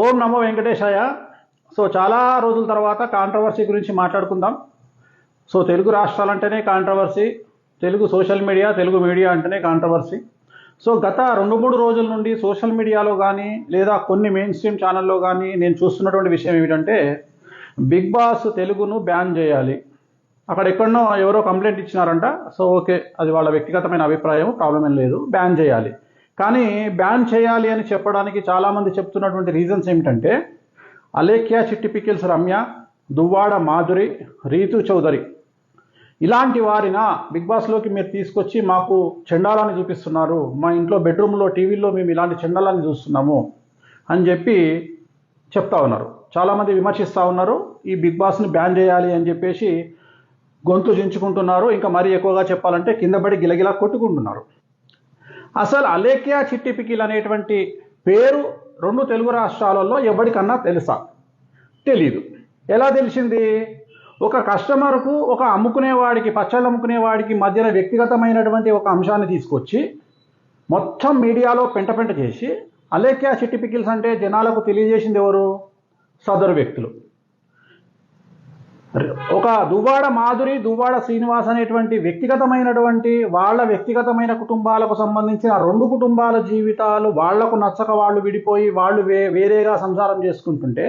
ఓం నమో వెంకటేశాయ. So చాలా రోజుల తర్వాత కాంట్రవర్సీ గురించి మాట్లాడుకుందాం. సో తెలుగు రాష్ట్రాలంటేనే controversy, Telugu social media, Telugu media అంటేనే కాంట్రవర్సీ. సో గత 2-3 రోజుల నుండి సోషల్ మీడియాలో కానీ లేదా కొన్ని మెయిన్ స్ట్రీమ్ ఛానల్లో కానీ నేను చూస్తున్నటువంటి విషయం ఏమిటంటే, బిగ్ బాస్ తెలుగును బ్యాన్ చేయాలి. అక్కడ ఎక్కడనో ఎవరో కంప్లైంట్ ఇచ్చినారంట. సో ఓకే, అది వాళ్ళ వ్యక్తిగతమైన అభిప్రాయం, ప్రాబ్లం ఏం లేదు, బ్యాన్ చేయాలి. కానీ బ్యాన్ చేయాలి అని చెప్పడానికి చాలామంది చెప్తున్నటువంటి రీజన్స్ ఏమిటంటే, అలేఖ్య చిట్టి పికిల్స్ రమ్య, దువ్వాడ మాధురి, రీతు చౌదరి ఇలాంటి వారిన బిగ్ బాస్లోకి మీరు తీసుకొచ్చి మాకు చెండాలని చూపిస్తున్నారు, మా ఇంట్లో బెడ్రూమ్లో టీవీలో మేము ఇలాంటి చెండాలని చూస్తున్నాము అని చెప్పి చెప్తా ఉన్నారు. చాలామంది విమర్శిస్తూ ఉన్నారు. ఈ బిగ్ బాస్ని బ్యాన్ చేయాలి అని చెప్పేసి గొంతు చించుకుంటున్నారు. ఇంకా మరీ ఎక్కువగా చెప్పాలంటే కింద పడి గిలగిలా కొట్టుకుంటున్నారు. అసలు అలేఖ్య చిట్టి పికిల్ అనేటువంటి పేరు 2 తెలుగు రాష్ట్రాలలో ఎవరికన్నా తెలుసా? తెలీదు. ఎలా తెలిసింది? ఒక కస్టమర్కు, ఒక అమ్ముకునేవాడికి, పచ్చళ్ళు అమ్ముకునేవాడికి మధ్యన వ్యక్తిగతమైనటువంటి ఒక అంశాన్ని తీసుకొచ్చి మొత్తం మీడియాలో పెంట చేసి అలేఖ్య చిట్టి పికిల్స్ అంటే జనాలకు తెలియజేసింది ఎవరు? సదరు వ్యక్తులు. ఒక దువ్వాడ మాధురి, దువ్వాడ శ్రీనివాస్ అనేటువంటి వ్యక్తిగతమైనటువంటి వాళ్ళ వ్యక్తిగతమైన కుటుంబాలకు సంబంధించిన 2 కుటుంబాల జీవితాలు వాళ్లకు నచ్చక వాళ్ళు విడిపోయి వాళ్ళు వేరేగా సంసారం చేసుకుంటుంటే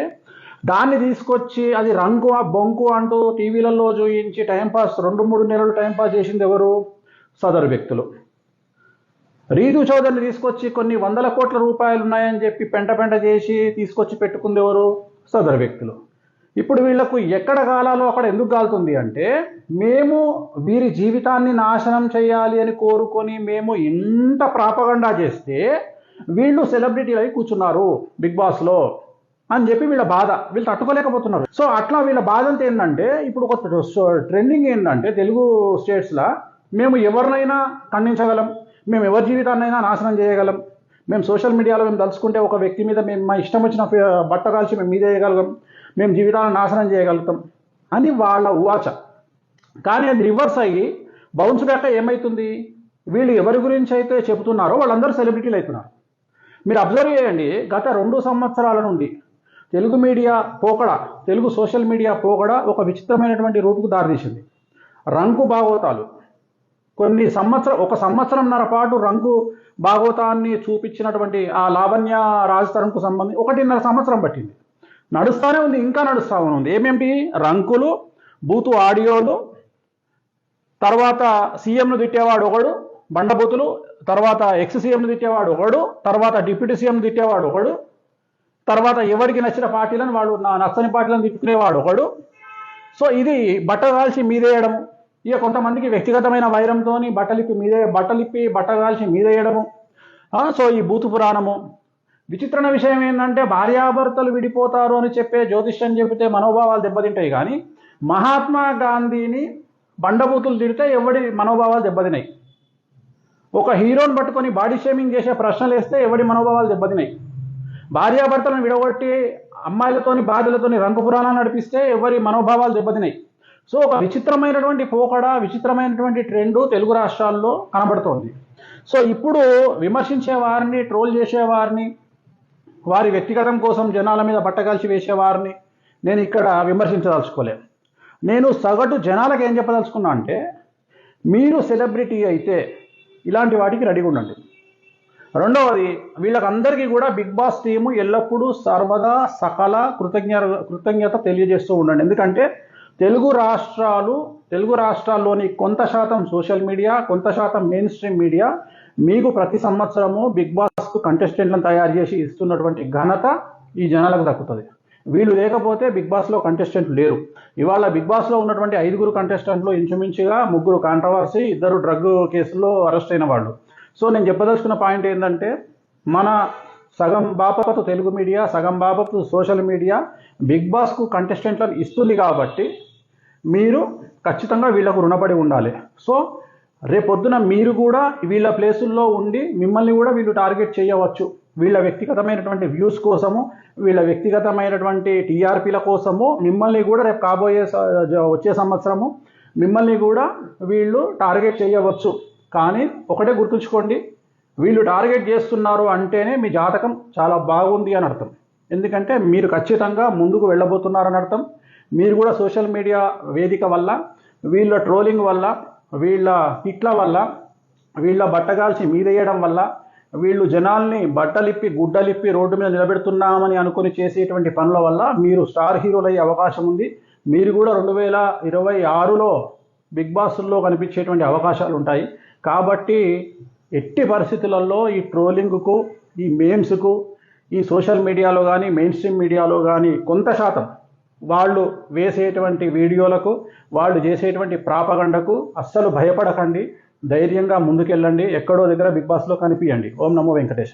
దాన్ని తీసుకొచ్చి అది రంగు బొంకు అంటూ టీవీలలో చూయించి టైంపాస్ 2-3 నెలలు టైంపాస్ చేసింది ఎవరు? సదరు వ్యక్తులు. రీతు చౌదరిని తీసుకొచ్చి కొన్ని 100 కోట్ల రూపాయలు ఉన్నాయని చెప్పి పెంట చేసి తీసుకొచ్చి పెట్టుకుంది ఎవరు? సదరు వ్యక్తులు. ఇప్పుడు వీళ్లకు ఎక్కడ గాలాలో అక్కడ ఎందుకు గాలుతుంది అంటే, మేము వీరి జీవితాన్ని నాశనం చేయాలి అని కోరుకొని మేము ఇంత ప్రాపగండా చేస్తే వీళ్ళు సెలబ్రిటీలు అయి కూర్చున్నారు బిగ్ బాస్లో అని చెప్పి వీళ్ళ బాధ. వీళ్ళు తట్టుకోలేకపోతున్నారు. సో అట్లా వీళ్ళ బాధ అంతా ఏంటంటే, ఇప్పుడు ఒక ట్రెండింగ్ ఏంటంటే తెలుగు స్టేట్స్లో, మేము ఎవరినైనా ఖండించగలం, మేము ఎవరి జీవితాన్నైనా నాశనం చేయగలం, మేము సోషల్ మీడియాలో మేము తలుచుకుంటే ఒక వ్యక్తి మీద మేము మా ఇష్టం వచ్చిన బట్ట కాల్చి మేము మీద వేయగలం, మేము జీవితాలను నాశనం చేయగలుగుతాం అని వాళ్ళ ఊహ. కానీ అది రివర్స్ అయ్యి బౌన్స్ బ్యాక్ ఏమవుతుంది? వీళ్ళు ఎవరి గురించి అయితే చెబుతున్నారో వాళ్ళందరూ సెలబ్రిటీలు అవుతున్నారు. మీరు అబ్జర్వ్ చేయండి, గత 2 సంవత్సరాల నుండి తెలుగు మీడియా పోకడ, తెలుగు సోషల్ మీడియా పోకడ ఒక విచిత్రమైనటువంటి రూపుకు దారితీసింది. రంకు భాగవతాలు ఒక సంవత్సరంన్నర పాటు రంకు భాగవతాన్ని చూపించినటువంటి ఆ లావణ్య రాజతరంకు సంబంధించి 1.5 సంవత్సరం పట్టింది. నడుస్తూనే ఉంది, ఇంకా నడుస్తూ ఉంది. ఏమేమిటి? రంకులు, బూతు ఆడియోలు, తర్వాత సీఎంను తిట్టేవాడు ఒకడు, బండబూతులు, తర్వాత ఎక్స్ సీఎంను తిట్టేవాడు ఒకడు, తర్వాత డిప్యూటీ సీఎంను తిట్టేవాడు ఒకడు, తర్వాత ఎవరికి నచ్చిన పార్టీలను వాళ్ళు నచ్చని పార్టీలను తిట్టుకునేవాడు ఒకడు. సో ఇది బట్ట కాల్చి మీదేయడము. ఇక కొంతమందికి వ్యక్తిగతమైన వైరంతో బట్టలిప్పి బట్ట కాల్చి మీదేయడము. సో ఈ బూతు పురాణము. విచిత్రమైన విషయం ఏంటంటే, భార్యాభర్తలు విడిపోతారు అని చెప్పే జ్యోతిష్యం చెబితే మనోభావాలు దెబ్బతింటాయి, కానీ మహాత్మా గాంధీని బండబూతులు తిడితే ఎవడి మనోభావాలు దెబ్బతినాయి. ఒక హీరోని పట్టుకొని బాడీ షేమింగ్ చేసే ప్రశ్నలు వేస్తే ఎవడి మనోభావాలు దెబ్బతినాయి. భార్యాభర్తలను విడగొట్టి అమ్మాయిలతోని బాధ్యులతోని రంగు పురాణాలు నడిపిస్తే ఎవరి మనోభావాలు దెబ్బతినాయి. సో ఒక విచిత్రమైనటువంటి పోకడ, విచిత్రమైనటువంటి ట్రెండు తెలుగు రాష్ట్రాల్లో కనబడుతోంది. సో ఇప్పుడు విమర్శించే వారిని, ట్రోల్ చేసేవారిని, వారి వ్యక్తిగతం కోసం జనాల మీద బట్టగాల్చి వేసేవారిని నేను ఇక్కడ విమర్శించదలుచుకోలేదు. నేను సగటు జనాలకు ఏం చెప్పదలుచుకున్నా అంటే, మీరు సెలబ్రిటీ అయితే ఇలాంటి వాటికి రెడీగా ఉండండి. రెండవది, వీళ్ళకందరికీ కూడా బిగ్ బాస్ టీము ఎల్లప్పుడూ సర్వదా సకల కృతజ్ఞత తెలియజేస్తూ ఉండండి. ఎందుకంటే తెలుగు రాష్ట్రాల్లోని కొంత శాతం సోషల్ మీడియా, కొంత శాతం మెయిన్ స్ట్రీమ్ మీడియా మీకు ప్రతి సంవత్సరము బిగ్ బాస్కు కంటెస్టెంట్లను తయారు చేసి ఇస్తున్నటువంటి ఘనత ఈ జనాలకు దక్కుతుంది. వీళ్ళు లేకపోతే బిగ్ బాస్లో కంటెస్టెంట్లు లేరు. ఇవాళ బిగ్ బాస్లో ఉన్నటువంటి 5 కంటెస్టెంట్లు ఇంచుమించుగా 3 కాంట్రవర్సీ, 2 డ్రగ్ కేసుల్లో అరెస్ట్ అయిన వాళ్ళు. సో నేను చెప్పదలుచుకున్న పాయింట్ ఏంటంటే, మన సగం బాపతు తెలుగు మీడియా, సగం బాపతు సోషల్ మీడియా బిగ్ బాస్కు కంటెస్టెంట్లను ఇస్తుంది కాబట్టి మీరు ఖచ్చితంగా వీళ్ళకు రుణపడి ఉండాలి. సో రేపొద్దున మీరు కూడా వీళ్ళ ప్లేసుల్లో ఉండి మిమ్మల్ని కూడా వీళ్ళు టార్గెట్ చేయవచ్చు. వీళ్ళ వ్యక్తిగతమైనటువంటి వ్యూస్ కోసము, వీళ్ళ వ్యక్తిగతమైనటువంటి టీఆర్పీల కోసము మిమ్మల్ని కూడా రేపు వచ్చే సంవత్సరము మిమ్మల్ని కూడా వీళ్ళు టార్గెట్ చేయవచ్చు. కానీ ఒకటే గుర్తుంచుకోండి, వీళ్ళు టార్గెట్ చేస్తున్నారు అంటేనే మీ జాతకం చాలా బాగుంది అని అర్థం. ఎందుకంటే మీరు ఖచ్చితంగా ముందుకు వెళ్ళబోతున్నారని అర్థం. మీరు కూడా సోషల్ మీడియా వేదిక వల్ల, వీళ్ళ ట్రోలింగ్ వల్ల, వీళ్ళ హిట్ల వల్ల, వీళ్ళ బట్టగాల్చి మీదేయడం వల్ల, వీళ్ళు జనాల్ని బట్టలిప్పి గుడ్డలిప్పి రోడ్డు మీద నిలబెడుతున్నామని అనుకుని చేసేటువంటి పనుల వల్ల మీరు స్టార్ హీరోలు అయ్యే అవకాశం ఉంది. మీరు కూడా 2026లో బిగ్ బాస్లో కనిపించేటువంటి అవకాశాలు ఉంటాయి. కాబట్టి ఎట్టి పరిస్థితులలో ఈ ట్రోలింగ్కు, ఈ మేమ్స్కు, ఈ సోషల్ మీడియాలో కానీ మెయిన్ స్ట్రీమ్ మీడియాలో కానీ కొంత శాతం వాళ్ళు వేసేటువంటి వీడియోలకు, వాళ్ళు చేసేటువంటి ప్రాపగండకు అస్సలు భయపడకండి. ధైర్యంగా ముందుకెళ్ళండి. ఎక్కడో దగ్గర బిగ్ బాస్లో కనిపించండి. ఓం నమో వెంకటేశ.